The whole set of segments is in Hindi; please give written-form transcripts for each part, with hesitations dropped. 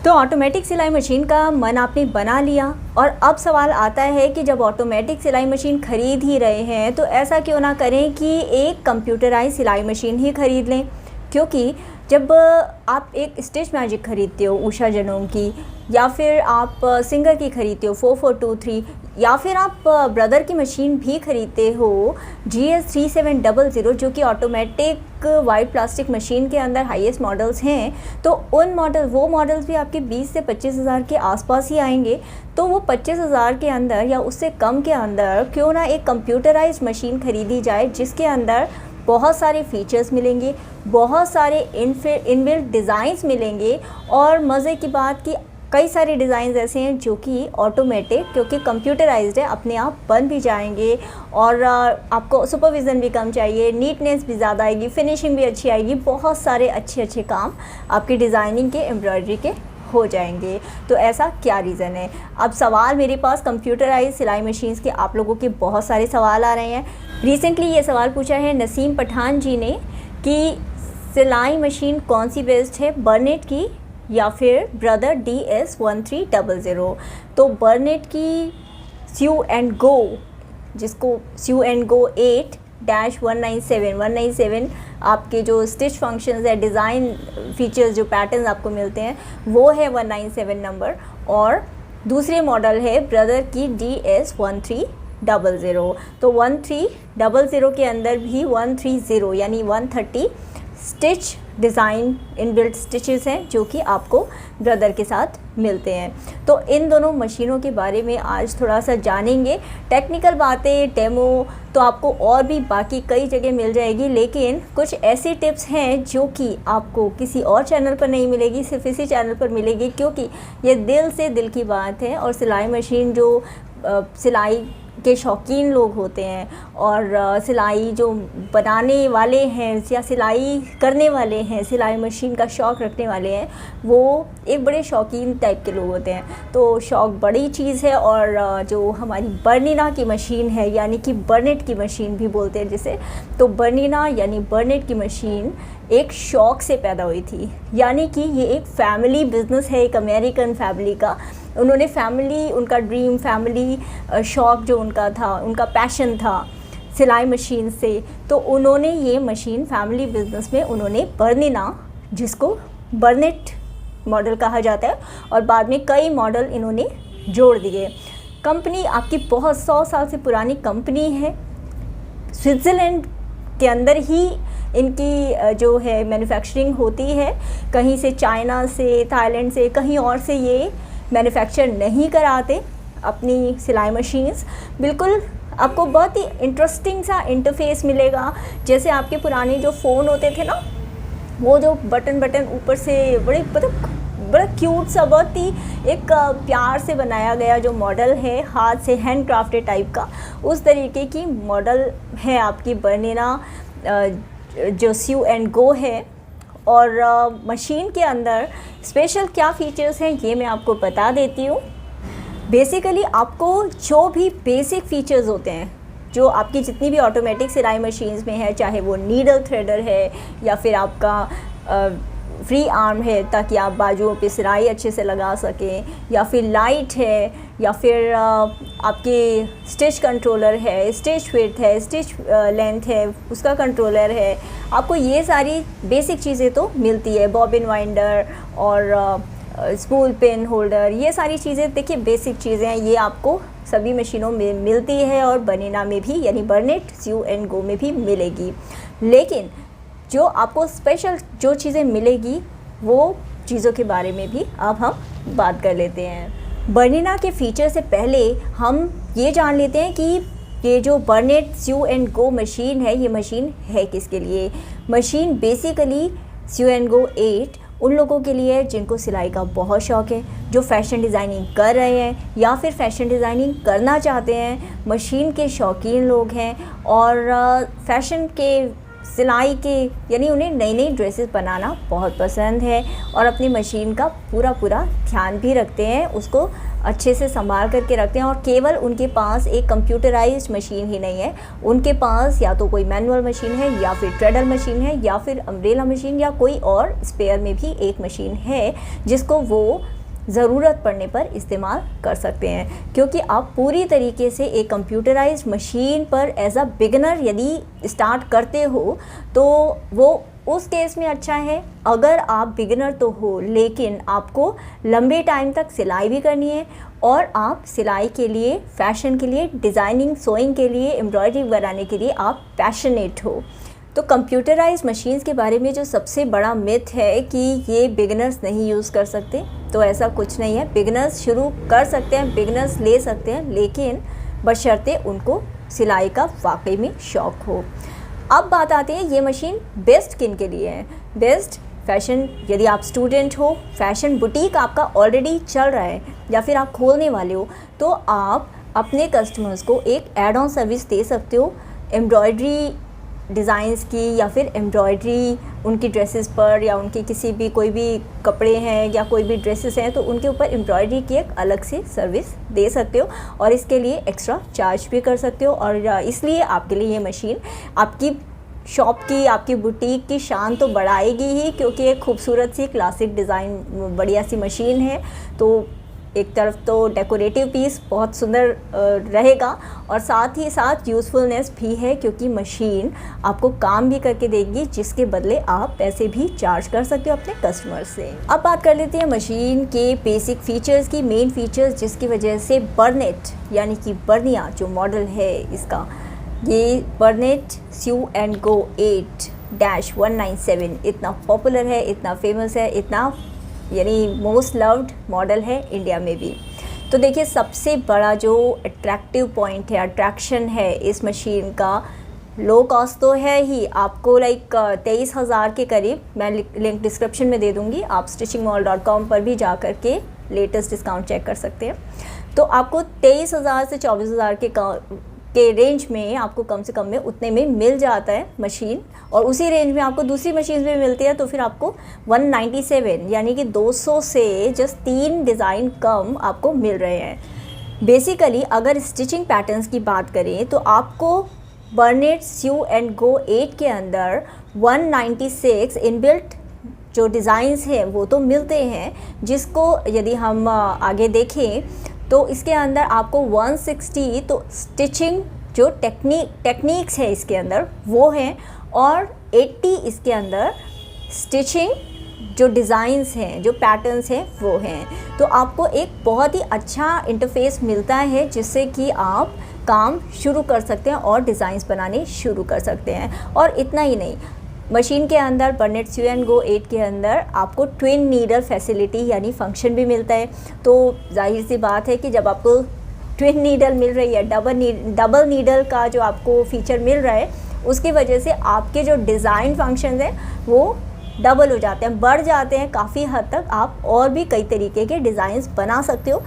तो ऑटोमेटिक सिलाई मशीन का मन आपने बना लिया और अब सवाल आता है कि जब ऑटोमेटिक सिलाई मशीन खरीद ही रहे हैं तो ऐसा क्यों ना करें कि एक कंप्यूटराइज सिलाई मशीन ही खरीद लें। क्योंकि जब आप एक स्टिच मैजिक खरीदते हो उषा जनोम की, या फिर आप सिंगर की खरीदते हो 4423, या फिर आप ब्रदर की मशीन भी खरीदते हो GS3700 जो कि ऑटोमेटिक वाइट प्लास्टिक मशीन के अंदर हाईएस्ट मॉडल्स हैं, तो वो मॉडल्स भी आपके 20 से 25 हज़ार के आसपास ही आएंगे। तो वो 25 हज़ार के अंदर या उससे कम के अंदर क्यों ना एक कंप्यूटराइज्ड मशीन खरीदी जाए जिसके अंदर बहुत सारे फीचर्स मिलेंगे, बहुत सारे इनबिल्ट डिज़ाइंस मिलेंगे, और मज़े की बात कि कई सारे डिज़ाइंस ऐसे हैं जो कि ऑटोमेटिक, क्योंकि कंप्यूटराइज्ड है, अपने आप बन भी जाएंगे और आपको सुपरविज़न भी कम चाहिए, नीटनेस भी ज़्यादा आएगी, फिनिशिंग भी अच्छी आएगी, बहुत सारे अच्छे काम आपकी डिज़ाइनिंग के, एम्ब्रॉयडरी के हो जाएंगे। तो ऐसा क्या रीज़न है? अब सवाल मेरे पास कंप्यूटराइज सिलाई मशीन्स के आप लोगों के बहुत सारे सवाल आ रहे हैं। रिसेंटली ये सवाल पूछा है नसीम पठान जी ने कि सिलाई मशीन कौन सी बेस्ट है, बर्नेट की या फिर ब्रदर DS1300। तो बर्नेट की स्यू एंड गो, जिसको स्यू एंड गो 8-197 आपके जो स्टिच फंक्शंस है, डिज़ाइन फीचर्स, जो पैटर्न्स आपको मिलते हैं वो है 197 नंबर, और दूसरे मॉडल है ब्रदर की DS1300। तो 1300 के अंदर भी 130 यानी 130 स्टिच डिज़ाइन इनबिल्ट स्टिचेस हैं जो कि आपको ब्रदर के साथ मिलते हैं। तो इन दोनों मशीनों के बारे में आज थोड़ा सा जानेंगे। टेक्निकल बातें, डेमो तो आपको और भी बाकी कई जगह मिल जाएगी, लेकिन कुछ ऐसी टिप्स हैं जो कि आपको किसी और चैनल पर नहीं मिलेगी, सिर्फ इसी चैनल पर मिलेगी, क्योंकि ये दिल से दिल की बात है। और सिलाई मशीन जो सिलाई के शौकीन लोग होते हैं और सिलाई जो बनाने वाले हैं या सिलाई करने वाले हैं, सिलाई मशीन का शौक़ रखने वाले हैं, वो एक बड़े शौकीन टाइप के लोग होते हैं। तो शौक़ बड़ी चीज़ है। और जो हमारी बर्निना की मशीन है, यानी कि बर्नेट की मशीन भी बोलते हैं जिसे, तो बर्निना यानी बर्नेट की मशीन एक शौक़ से पैदा हुई थी, यानी कि ये एक फैमिली बिज़नेस है, एक अमेरिकन फैमिली का। उन्होंने फैमिली, उनका ड्रीम, फैमिली शौक़ जो उनका था, उनका पैशन था सिलाई मशीन से, तो उन्होंने ये मशीन फैमिली बिज़नेस में उन्होंने बर्निना, जिसको बर्नेट मॉडल कहा जाता है, और बाद में कई मॉडल इन्होंने जोड़ दिए। कंपनी आपकी बहुत 100 साल से पुरानी कंपनी है। स्विट्ज़रलैंड के अंदर ही इनकी जो है मैन्युफैक्चरिंग होती है, कहीं से, चाइना से, थाईलैंड से, कहीं और से ये मैन्युफैक्चर नहीं कराते अपनी सिलाई मशीन्स। बिल्कुल आपको बहुत ही इंटरेस्टिंग सा इंटरफेस मिलेगा। जैसे आपके पुराने जो फ़ोन होते थे ना, वो जो बटन ऊपर से बड़ा क्यूट सा, बहुत ही एक प्यार से बनाया गया जो मॉडल है, हाथ से हैंड क्राफ्टेड टाइप का, उस तरीके की मॉडल है आपकी बर्निना जो स्यू एंड गो है। और मशीन के अंदर स्पेशल क्या फ़ीचर्स हैं ये मैं आपको बता देती हूँ। बेसिकली आपको जो भी बेसिक फ़ीचर्स होते हैं, जो आपकी जितनी भी ऑटोमेटिक सिलाई मशीन्स में है, चाहे वो नीडल थ्रेडर है या फिर आपका फ्री आर्म है ताकि आप बाजुओं पे सिलाई अच्छे से लगा सकें, या फिर लाइट है, या फिर आपके स्टिच कंट्रोलर है, स्टिच विड्थ है, स्टिच लेंथ है, उसका कंट्रोलर है, आपको ये सारी बेसिक चीज़ें तो मिलती है। बॉबिन वाइंडर और स्पूल पिन होल्डर, ये सारी चीज़ें देखिए बेसिक चीज़ें हैं, ये आपको सभी मशीनों में मिलती है और बर्निना में भी, यानी बर्नेट, स्यू एंड गो में भी मिलेगी। लेकिन जो आपको स्पेशल जो चीज़ें मिलेगी वो चीज़ों के बारे में भी अब हम बात कर लेते हैं। बर्निना के फीचर से पहले हम ये जान लेते हैं कि ये जो बर्नेट स्यू एंड गो मशीन है, ये मशीन है किसके लिए। Machine basically sue and go 8 उन लोगों के लिए है जिनको सिलाई का बहुत शौक़ है, जो फ़ैशन डिज़ाइनिंग कर रहे हैं या फिर फ़ैशन डिज़ाइनिंग करना चाहते हैं, मशीन के शौकीन लोग हैं और फ़ैशन के, सिलाई के, यानी उन्हें नई नई ड्रेसेस बनाना बहुत पसंद है और अपनी मशीन का पूरा ध्यान भी रखते हैं, उसको अच्छे से संभाल करके रखते हैं। और केवल उनके पास एक कंप्यूटराइज्ड मशीन ही नहीं है, उनके पास या तो कोई मैनुअल मशीन है, या फिर ट्रेडल मशीन है, या फिर अम्ब्रेला मशीन, या कोई और स्पेयर में भी एक मशीन है जिसको वो ज़रूरत पड़ने पर इस्तेमाल कर सकते हैं, क्योंकि आप पूरी तरीके से एक कंप्यूटराइज्ड मशीन पर एज अ बिगिनर यदि स्टार्ट करते हो तो वो उस केस में अच्छा है। अगर आप बिगिनर तो हो लेकिन आपको लंबे टाइम तक सिलाई भी करनी है और आप सिलाई के लिए, फैशन के लिए, डिज़ाइनिंग, सोइंग के लिए, एम्ब्रॉयडरी बनाने के लिए आप पैशनेट हो। तो कंप्यूटराइज मशीन्स के बारे में जो सबसे बड़ा मिथ है कि ये बिगिनर्स नहीं यूज़ कर सकते, तो ऐसा कुछ नहीं है। बिगिनर्स शुरू कर सकते हैं, बिगिनर्स ले सकते हैं, लेकिन बशर्ते उनको सिलाई का वाकई में शौक़ हो। अब बात आती है ये मशीन बेस्ट किन के लिए है। बेस्ट फैशन, यदि आप स्टूडेंट हो, फैशन बुटीक आपका ऑलरेडी चल रहा है या फिर आप खोलने वाले हो, तो आप अपने कस्टमर्स को एक ऐड ऑन सर्विस दे सकते हो एम्ब्रॉयडरी डिज़ाइंस की, या फिर एम्ब्रॉयडरी उनकी ड्रेसेस पर, या उनकी किसी भी कोई भी कपड़े हैं या कोई भी ड्रेसेस हैं तो उनके ऊपर एम्ब्रॉयडरी की एक अलग से सर्विस दे सकते हो और इसके लिए एक्स्ट्रा चार्ज भी कर सकते हो। और इसलिए आपके लिए ये मशीन आपकी शॉप की, आपकी बुटीक की शान तो बढ़ाएगी ही, क्योंकि एक खूबसूरत सी क्लासिक डिज़ाइन बढ़िया सी मशीन है। तो एक तरफ तो डेकोरेटिव पीस बहुत सुंदर रहेगा और साथ ही साथ यूज़फुलनेस भी है, क्योंकि मशीन आपको काम भी करके देगी जिसके बदले आप पैसे भी चार्ज कर सकते हो अपने कस्टमर से। अब बात कर लेते हैं मशीन के बेसिक फीचर्स की, मेन फीचर्स जिसकी वजह से बर्नेट यानी कि बर्निया जो मॉडल है इसका, ये बर्नेट स्यू एंड गो 8-197 इतना पॉपुलर है, इतना फेमस है, इतना यानी मोस्ट लव्ड मॉडल है इंडिया में भी। तो देखिए सबसे बड़ा जो अट्रैक्टिव पॉइंट है, अट्रैक्शन है इस मशीन का, लो कॉस्ट तो है ही, आपको लाइक 23,000 के करीब, मैं लिंक डिस्क्रिप्शन में दे दूँगी, आप stitchingmall.com पर भी जा कर के लेटेस्ट डिस्काउंट चेक कर सकते हैं। तो आपको 23,000 से 24,000 के रेंज में आपको कम से कम में उतने में मिल जाता है मशीन, और उसी रेंज में आपको दूसरी मशीन भी मिलती है। तो फिर आपको 197 यानी कि 200 से जस्ट 3 डिज़ाइन कम आपको मिल रहे हैं। बेसिकली अगर स्टिचिंग पैटर्न्स की बात करें तो आपको बर्नेट स्यू एंड गो 8 के अंदर 196 इनबिल्ट जो डिज़ाइंस हैं वो तो मिलते हैं, जिसको यदि हम आगे देखें तो इसके अंदर आपको 160 तो स्टिचिंग जो टेक्निक्स है इसके अंदर वो हैं, और 80 इसके अंदर स्टिचिंग जो डिज़ाइंस हैं, जो पैटर्न्स हैं वो हैं। तो आपको एक बहुत ही अच्छा इंटरफेस मिलता है जिससे कि आप काम शुरू कर सकते हैं और डिज़ाइंस बनाने शुरू कर सकते हैं। और इतना ही नहीं, मशीन के अंदर बर्नेट स्यू एंड गो 8 के अंदर आपको ट्विन नीडल फैसिलिटी यानी फंक्शन भी मिलता है। तो जाहिर सी बात है कि जब आपको ट्विन नीडल मिल रही है, डबल नीडल का जो आपको फीचर मिल रहा है, उसकी वजह से आपके जो डिज़ाइन फंक्शन हैं वो डबल हो जाते हैं, बढ़ जाते हैं काफ़ी हद तक। आप और भी कई तरीके के डिज़ाइंस बना सकते हो,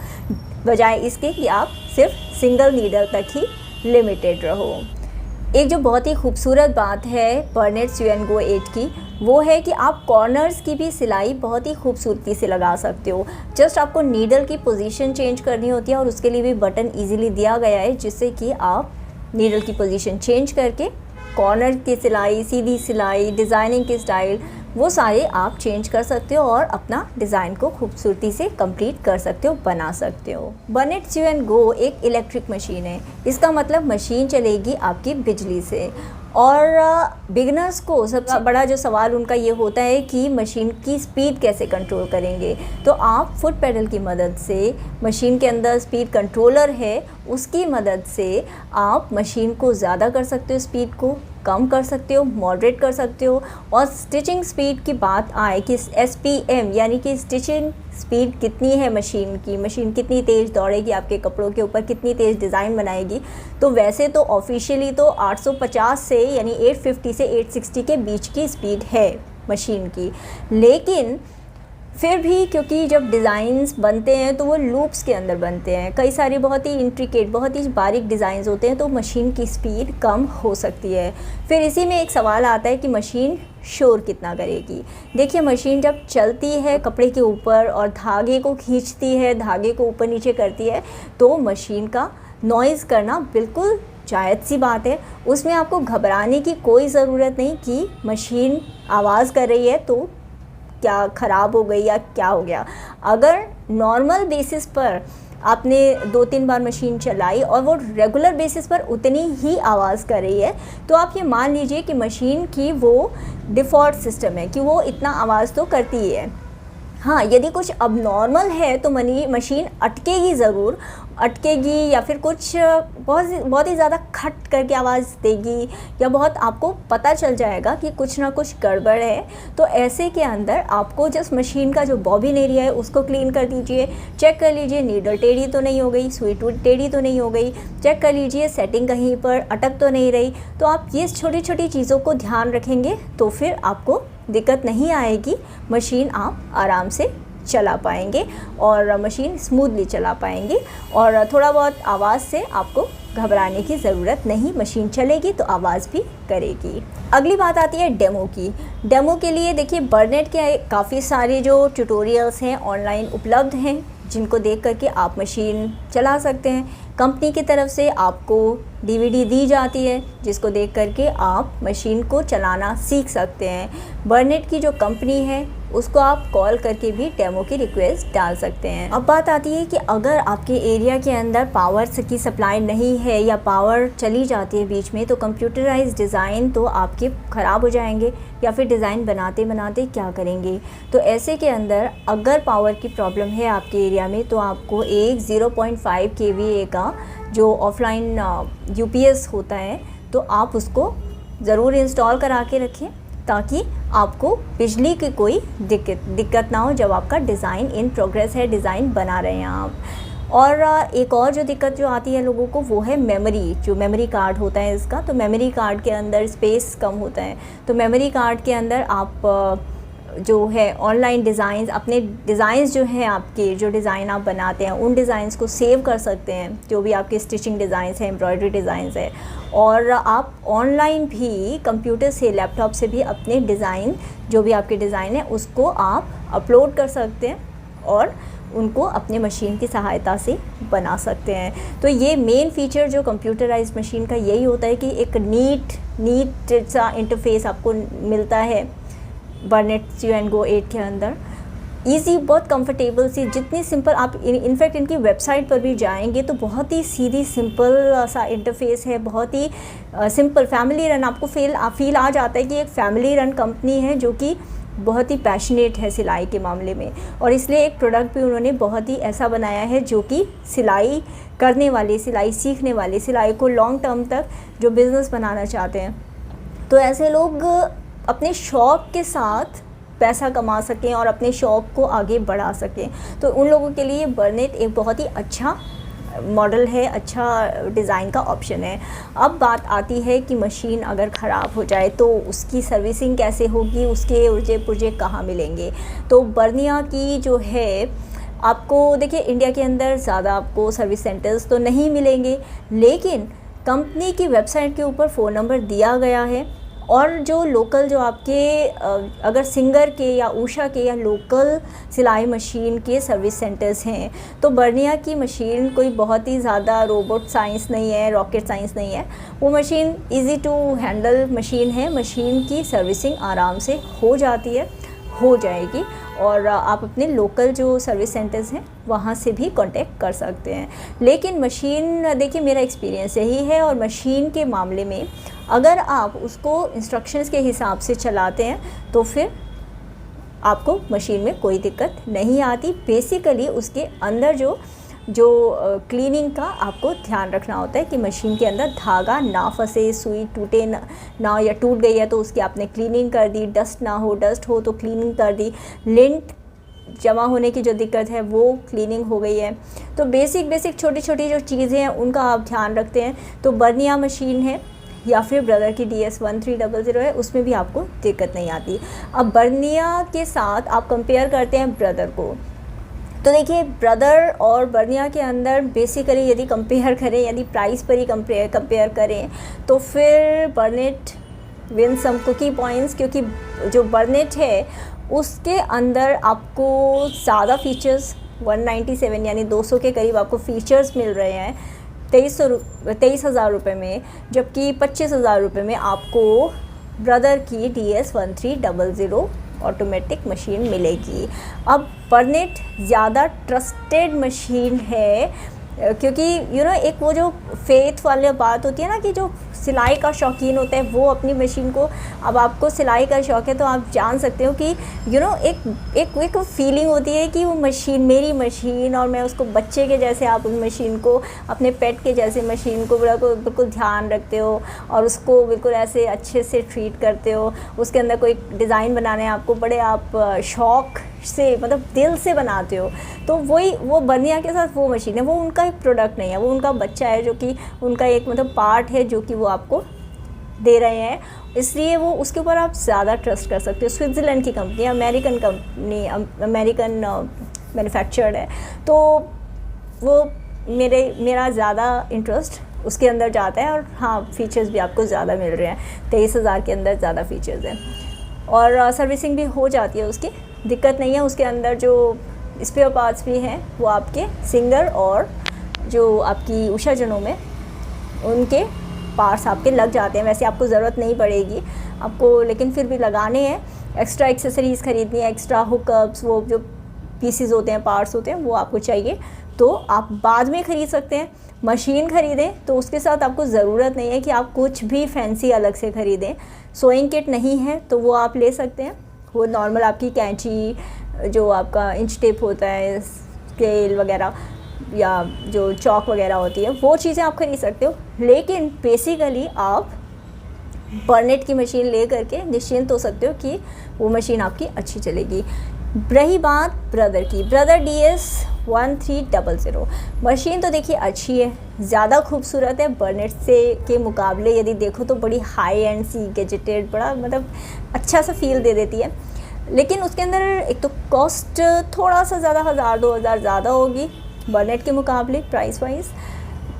बजाय इसके कि आप सिर्फ सिंगल नीडल तक ही लिमिटेड रहो। एक जो बहुत ही खूबसूरत बात है बर्नेट स्यू एंड गो 8 की, वो है कि आप कॉर्नर्स की भी सिलाई बहुत ही खूबसूरती से लगा सकते हो। जस्ट आपको नीडल की पोजीशन चेंज करनी होती है और उसके लिए भी बटन इजीली दिया गया है, जिससे कि आप नीडल की पोजीशन चेंज करके कॉर्नर की सिलाई, सीधी सिलाई, डिज़ाइनिंग की स्टाइल, वो सारे आप चेंज कर सकते हो और अपना डिज़ाइन को खूबसूरती से कंप्लीट कर सकते हो, बना सकते हो। बर्नेट स्यू एंड गो एक इलेक्ट्रिक मशीन है, इसका मतलब मशीन चलेगी आपकी बिजली से। और बिगिनर्स को सबसे बड़ा जो सवाल उनका ये होता है कि मशीन की स्पीड कैसे कंट्रोल करेंगे। तो आप फुट पैडल की मदद से, मशीन के अंदर स्पीड कंट्रोलर है उसकी मदद से आप मशीन को ज़्यादा कर सकते हो, स्पीड को कम कर सकते हो, मॉडरेट कर सकते हो। और स्टिचिंग स्पीड की बात आए कि SPM यानी कि स्टिचिंग स्पीड कितनी है मशीन की, मशीन कितनी तेज़ दौड़ेगी आपके कपड़ों के ऊपर, कितनी तेज़ डिज़ाइन बनाएगी, तो वैसे तो ऑफिशियली तो 850 से यानी 850 से 860 के बीच की स्पीड है मशीन की। लेकिन फिर भी क्योंकि जब डिज़ाइंस बनते हैं तो वो लूप्स के अंदर बनते हैं, कई सारी बहुत ही इंट्रिकेट, बहुत ही बारीक डिज़ाइंस होते हैं, तो मशीन की स्पीड कम हो सकती है। फिर इसी में एक सवाल आता है कि मशीन शोर कितना करेगी। देखिए मशीन जब चलती है कपड़े के ऊपर और धागे को खींचती है, धागे को ऊपर नीचे करती है, तो मशीन का नॉइज़ करना बिल्कुल जायज़ सी बात है। उसमें आपको घबराने की कोई ज़रूरत नहीं कि मशीन आवाज़ कर रही है तो क्या ख़राब हो गई या क्या हो गया। अगर नॉर्मल बेसिस पर आपने 2-3 बार मशीन चलाई और वो रेगुलर बेसिस पर उतनी ही आवाज़ कर रही है, तो आप ये मान लीजिए कि मशीन की वो डिफ़ॉल्ट सिस्टम है कि वो इतना आवाज़ तो करती ही है। हाँ, यदि कुछ अबनॉर्मल है तो मशीन अटकेगी ज़रूर, अटकेगी या फिर कुछ बहुत ही ज़्यादा खट करके आवाज़ देगी, या बहुत आपको पता चल जाएगा कि कुछ ना कुछ गड़बड़ है। तो ऐसे के अंदर आपको जस्ट मशीन का जो बॉबिन एरिया है उसको क्लीन कर दीजिए, चेक कर लीजिए नीडल टेढ़ी तो नहीं हो गई, सुई टेढ़ी तो नहीं हो गई, चेक कर लीजिए सेटिंग कहीं पर अटक तो नहीं रही। तो आप ये छोटी छोटी चीज़ों को ध्यान रखेंगे तो फिर आपको दिक्कत नहीं आएगी, मशीन आप आराम से चला पाएंगे और मशीन स्मूथली चला पाएंगे, और थोड़ा बहुत आवाज़ से आपको घबराने की ज़रूरत नहीं, मशीन चलेगी तो आवाज़ भी करेगी। अगली बात आती है डेमो की। डेमो के लिए देखिए बर्नेट के काफ़ी सारे जो ट्यूटोरियल्स हैं ऑनलाइन उपलब्ध हैं, जिनको देख करके आप मशीन चला सकते हैं। कंपनी की तरफ से आपको डीवीडी दी जाती है जिसको देख करके आप मशीन को चलाना सीख सकते हैं। बर्नेट की जो कंपनी है उसको आप कॉल करके भी डेमो की रिक्वेस्ट डाल सकते हैं। अब बात आती है कि अगर आपके एरिया के अंदर पावर की सप्लाई नहीं है या पावर चली जाती है बीच में, तो कंप्यूटराइज्ड डिज़ाइन तो आपके ख़राब हो जाएंगे, या फिर डिज़ाइन बनाते बनाते क्या करेंगे। तो ऐसे के अंदर अगर पावर की प्रॉब्लम है आपके एरिया में, तो आपको एक 0.5 kVA का जो ऑफलाइन यूपीएस होता है, तो आप उसको ज़रूर इंस्टॉल करा के रखें ताकि आपको बिजली की कोई दिक्कत ना हो जब आपका डिज़ाइन इन प्रोग्रेस है, डिज़ाइन बना रहे हैं आप। और एक और जो दिक्कत जो आती है लोगों को वो है मेमोरी, जो मेमोरी कार्ड होता है इसका। तो मेमोरी कार्ड के अंदर स्पेस कम होता है, तो मेमोरी कार्ड के अंदर आप जो है ऑनलाइन डिज़ाइंस, अपने डिज़ाइंस जो हैं आपके, जो डिज़ाइन आप बनाते हैं उन डिज़ाइंस को सेव कर सकते हैं, जो भी आपके स्टिचिंग डिज़ाइंस हैं, एम्ब्रॉयडरी डिज़ाइंस है। और आप ऑनलाइन भी कंप्यूटर से, लैपटॉप से भी अपने डिज़ाइन, जो भी आपके डिज़ाइन है उसको आप अपलोड कर सकते हैं और उनको अपने मशीन की सहायता से बना सकते हैं। तो ये मेन फीचर जो कंप्यूटराइज्ड मशीन का यही होता है कि एक नीट सा इंटरफेस आपको मिलता है बर्नेट सी एंड गो 8 के अंदर। ईजी, बहुत कंफर्टेबल सी, जितनी सिंपल आप इनफैक्ट इनकी वेबसाइट पर भी जाएंगे तो बहुत ही सीधी सिंपल सा इंटरफेस है, बहुत ही सिंपल फैमिली रन आपको फील आ जाता है कि एक फैमिली रन कंपनी है जो कि बहुत ही पैशनेट है सिलाई के मामले में। और इसलिए एक प्रोडक्ट भी उन्होंने बहुत ही ऐसा बनाया है जो कि सिलाई करने वाले, सिलाई सीखने वाले, सिलाई को लॉन्ग टर्म तक जो बिज़नेस बनाना चाहते हैं, तो ऐसे लोग अपने शौक़ के साथ पैसा कमा सकें और अपने शौक़ को आगे बढ़ा सकें, तो उन लोगों के लिए बर्नेट एक बहुत ही अच्छा मॉडल है, अच्छा डिज़ाइन का ऑप्शन है। अब बात आती है कि मशीन अगर ख़राब हो जाए तो उसकी सर्विसिंग कैसे होगी, उसके उर्जे पुर्जे कहाँ मिलेंगे। तो बर्निया की जो है आपको देखिए इंडिया के अंदर ज़्यादा आपको सर्विस सेंटर्स तो नहीं मिलेंगे, लेकिन कंपनी की वेबसाइट के ऊपर फ़ोन नंबर दिया गया है। और जो लोकल, जो आपके अगर सिंगर के या उषा के या लोकल सिलाई मशीन के सर्विस सेंटर्स हैं, तो बर्निया की मशीन कोई बहुत ही ज़्यादा रोबोट साइंस नहीं है, रॉकेट साइंस नहीं है। वो machine easy to handle machine है, मशीन की सर्विसिंग आराम से हो जाती है, हो जाएगी। और आप अपने लोकल जो सर्विस सेंटर्स हैं वहाँ से भी कांटेक्ट कर सकते हैं। लेकिन मशीन, देखिए मेरा एक्सपीरियंस यही है, और मशीन के मामले में अगर आप उसको इंस्ट्रक्शंस के हिसाब से चलाते हैं तो फिर आपको मशीन में कोई दिक्कत नहीं आती। बेसिकली उसके अंदर जो क्लीनिंग का आपको ध्यान रखना होता है कि मशीन के अंदर धागा ना फंसे, सुई टूटे ना, या टूट गई है तो उसकी आपने क्लीनिंग कर दी, डस्ट ना हो, डस्ट हो तो क्लीनिंग कर दी, लिंट जमा होने की जो दिक्कत है वो क्लीनिंग हो गई है। तो बेसिक छोटी छोटी जो चीज़ें हैं उनका आप ध्यान रखते हैं। तो बर्निया मशीन है या फिर ब्रदर की DS1300 है, उसमें भी आपको दिक्कत नहीं आती। अब बर्निया के साथ आप कंपेयर करते हैं ब्रदर को, तो देखिए ब्रदर और बर्निया के अंदर बेसिकली यदि कंपेयर करें, यदि प्राइस पर ही कंपेयर करें, तो फिर Burnett win some cookie points, क्योंकि जो बर्नेट है उसके अंदर आपको ज़्यादा फीचर्स 197 यानी 200 के करीब आपको फ़ीचर्स मिल रहे हैं 23,000 रुपये में, जबकि 25,000 रुपये में आपको ब्रदर की DS1300 ऑटोमेटिक मशीन मिलेगी। अब बर्नेट ज़्यादा ट्रस्टेड मशीन है क्योंकि एक वो जो फेथ वाली बात होती है ना कि जो सिलाई का शौकीन होता है वो अपनी मशीन को, अब आपको सिलाई का शौक़ है तो आप जान सकते हो कि एक फीलिंग होती है कि वो मशीन मेरी मशीन, और मैं उसको बच्चे के जैसे, आप उस मशीन को अपने पेट के जैसे मशीन को बिल्कुल ध्यान रखते हो और उसको बिल्कुल ऐसे अच्छे से ट्रीट करते हो। उसके अंदर कोई डिज़ाइन बनाने आपको बड़े आप शौक़ से, मतलब दिल से बनाते हो, तो वो बर्निया के साथ वो मशीन है, वो उनका एक प्रोडक्ट नहीं है, वो उनका बच्चा है जो कि उनका एक मतलब पार्ट है जो कि वो आपको दे रहे हैं, इसलिए वो उसके ऊपर आप ज़्यादा ट्रस्ट कर सकते हो। स्विट्ज़रलैंड की company, American company, American manufactured है, तो वो मेरा ज़्यादा इंटरेस्ट उसके अंदर जाता है। और हाँ, फ़ीचर्स भी आपको ज़्यादा मिल रहे हैं, 23,000 के अंदर ज़्यादा फ़ीचर्स हैं और सर्विसिंग भी हो जाती है, उसकी दिक्कत नहीं है। उसके अंदर जो स्पेयर पार्ट्स भी हैं वो आपके सिंगर और जो आपकी उषा जनों में उनके पार्ट्स आपके लग जाते हैं। वैसे आपको ज़रूरत नहीं पड़ेगी आपको, लेकिन फिर भी लगाने हैं। एक्स्ट्रा एक्सेसरीज़ ख़रीदनी है, एक्स्ट्रा हुकअप्स, वो जो पीसीज होते हैं, पार्ट्स होते हैं, वो आपको चाहिए तो आप बाद में ख़रीद सकते हैं। मशीन ख़रीदें तो उसके साथ आपको ज़रूरत नहीं है कि आप कुछ भी फैंसी अलग से ख़रीदें। सोइंग किट नहीं है तो वो आप ले सकते हैं, वो नॉर्मल आपकी कैंची, जो आपका इंच टेप होता है, स्केल वगैरह या जो चौक वगैरह होती है, वो चीज़ें आप खरीद सकते हो। लेकिन बेसिकली आप बर्नेट की मशीन ले करके निश्चिंत हो सकते हो कि वो मशीन आपकी अच्छी चलेगी। रही बात ब्रदर की, ब्रदर DS1300 मशीन तो देखिए अच्छी है, ज़्यादा खूबसूरत है बर्नेट से के मुकाबले। यदि देखो तो बड़ी हाई एंड सी गैजेटेड, बड़ा मतलब अच्छा सा फील दे देती है। लेकिन उसके अंदर एक तो कॉस्ट थोड़ा सा ज़्यादा, 1000-2000 ज़्यादा होगी बर्नेट के मुकाबले प्राइस वाइज।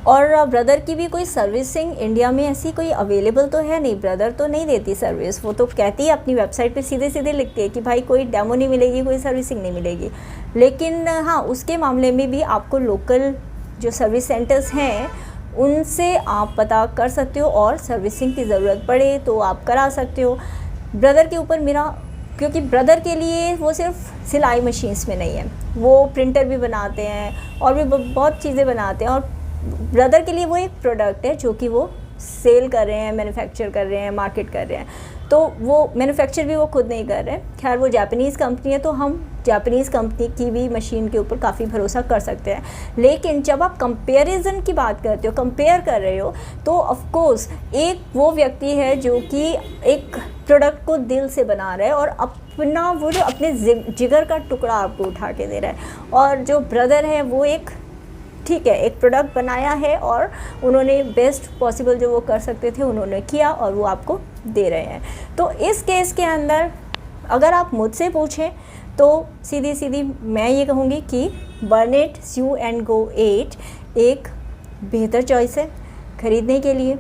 और ब्रदर की भी कोई सर्विसिंग इंडिया में ऐसी कोई अवेलेबल तो है नहीं, ब्रदर तो नहीं देती सर्विस। वो तो कहती है अपनी वेबसाइट पे सीधे सीधे लिखती है कि भाई कोई डेमो नहीं मिलेगी, कोई सर्विसिंग नहीं मिलेगी। लेकिन हाँ, उसके मामले में भी आपको लोकल जो सर्विस सेंटर्स हैं उनसे आप पता कर सकते हो और सर्विसिंग की ज़रूरत पड़े तो आप करा सकते हो। ब्रदर के ऊपर मेरा, क्योंकि ब्रदर के लिए वो सिर्फ सिलाई मशीन्स में नहीं है, वो प्रिंटर भी बनाते हैं और भी बहुत चीज़ें बनाते हैं। और ब्रदर के लिए वो एक प्रोडक्ट है जो कि वो सेल कर रहे हैं, मैन्युफैक्चर कर रहे हैं, मार्केट कर रहे हैं। तो वो मैन्युफैक्चर भी वो खुद नहीं कर रहे हैं। खैर वो जापानीज़ कंपनी है तो हम जापानीज़ कंपनी की भी मशीन के ऊपर काफ़ी भरोसा कर सकते हैं। लेकिन जब आप कंपैरिजन की बात करते हो, कंपेयर कर रहे हो, तो ऑफ कोर्स एक वो व्यक्ति है जो कि एक प्रोडक्ट को दिल से बना रहा है और अपना वो जो अपने जिगर का टुकड़ा आपको उठा के दे रहा है। और जो ब्रदर है वो एक, ठीक है, एक प्रोडक्ट बनाया है और उन्होंने बेस्ट पॉसिबल जो वो कर सकते थे उन्होंने किया और वो आपको दे रहे हैं। तो इस केस के अंदर अगर आप मुझसे पूछें तो सीधी सीधी मैं ये कहूँगी कि बर्नेट स्यू एंड गो 8 एक बेहतर चॉइस है ख़रीदने के लिए।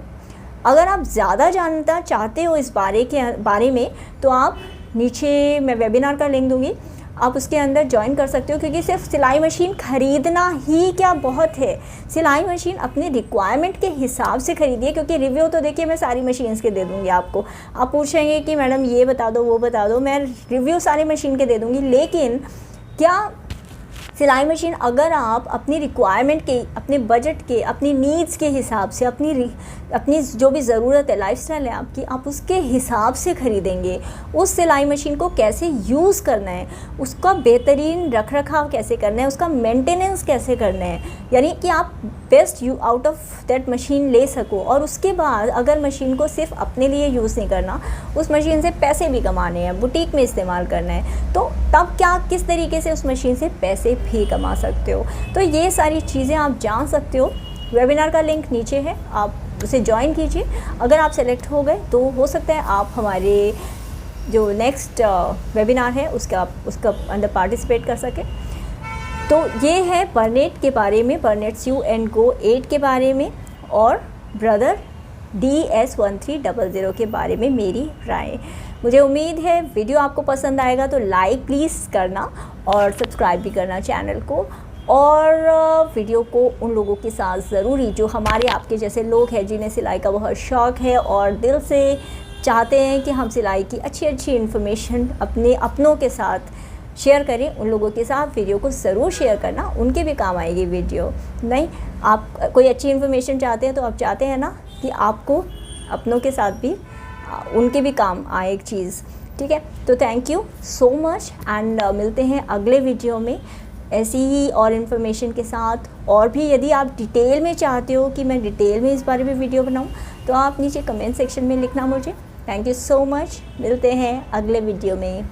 अगर आप ज़्यादा जानना चाहते हो इस बारे में तो आप नीचे मैं वेबिनार का लिंक दूँगी, आप उसके अंदर ज्वाइन कर सकते हो। क्योंकि सिर्फ सिलाई मशीन ख़रीदना ही क्या बहुत है, सिलाई मशीन अपने रिक्वायरमेंट के हिसाब से ख़रीदिए। क्योंकि रिव्यू तो देखिए मैं सारी मशीन्स के दे दूँगी आपको, आप पूछेंगे कि मैडम ये बता दो वो बता दो, मैं रिव्यू सारी मशीन के दे दूँगी। लेकिन क्या सिलाई मशीन अगर आप अपनी रिक्वायरमेंट के, अपने बजट के, अपनी नीड्स के हिसाब से, अपनी जो भी ज़रूरत है, लाइफस्टाइल है आपकी, आप उसके हिसाब से ख़रीदेंगे। उस सिलाई मशीन को कैसे यूज़ करना है, उसका बेहतरीन रख रखाव कैसे करना है, उसका मेंटेनेंस कैसे करना है, यानी कि आप best out of that machine ले सको। और उसके बाद अगर मशीन को सिर्फ अपने लिए यूज़ नहीं करना, उस मशीन से पैसे भी कमाने हैं, बुटीक में इस्तेमाल करना है, तो तब क्या किस तरीके से उस मशीन से पैसे भी कमा सकते हो। तो ये सारी चीज़ें आप जान सकते हो। वेबिनार का लिंक नीचे है, आप उसे ज्वाइन कीजिए। अगर आप सेलेक्ट हो गए तो हो सकता है आप हमारे जो नेक्स्ट वेबिनार है उसका अंदर पार्टिसिपेट कर सकें। तो ये है बर्नेट के बारे में, बर्नेट स्यू एंड गो 8 के बारे में और ब्रदर DS1300 के बारे में मेरी राय। मुझे उम्मीद है वीडियो आपको पसंद आएगा, तो लाइक प्लीज़ करना और सब्सक्राइब भी करना चैनल को। और वीडियो को उन लोगों के साथ ज़रूरी, जो हमारे आपके जैसे लोग हैं जिन्हें सिलाई का बहुत शौक़ है और दिल से चाहते हैं कि हम सिलाई की अच्छी अच्छी इन्फॉर्मेशन अपने अपनों के साथ शेयर करें, उन लोगों के साथ वीडियो को ज़रूर शेयर करना, उनके भी काम आएगी वीडियो। नहीं, आप कोई अच्छी इन्फॉर्मेशन चाहते हैं तो आप चाहते हैं ना कि आपको अपनों के साथ भी उनके भी काम आए एक चीज़, ठीक है। तो thank you so much and मिलते हैं अगले वीडियो में ऐसी ही और इन्फॉर्मेशन के साथ। और भी यदि आप डिटेल में चाहते हो कि मैं डिटेल में इस बारे में वीडियो बनाऊं तो आप नीचे कमेंट सेक्शन में लिखना मुझे। थैंक यू सो मच, मिलते हैं अगले वीडियो में।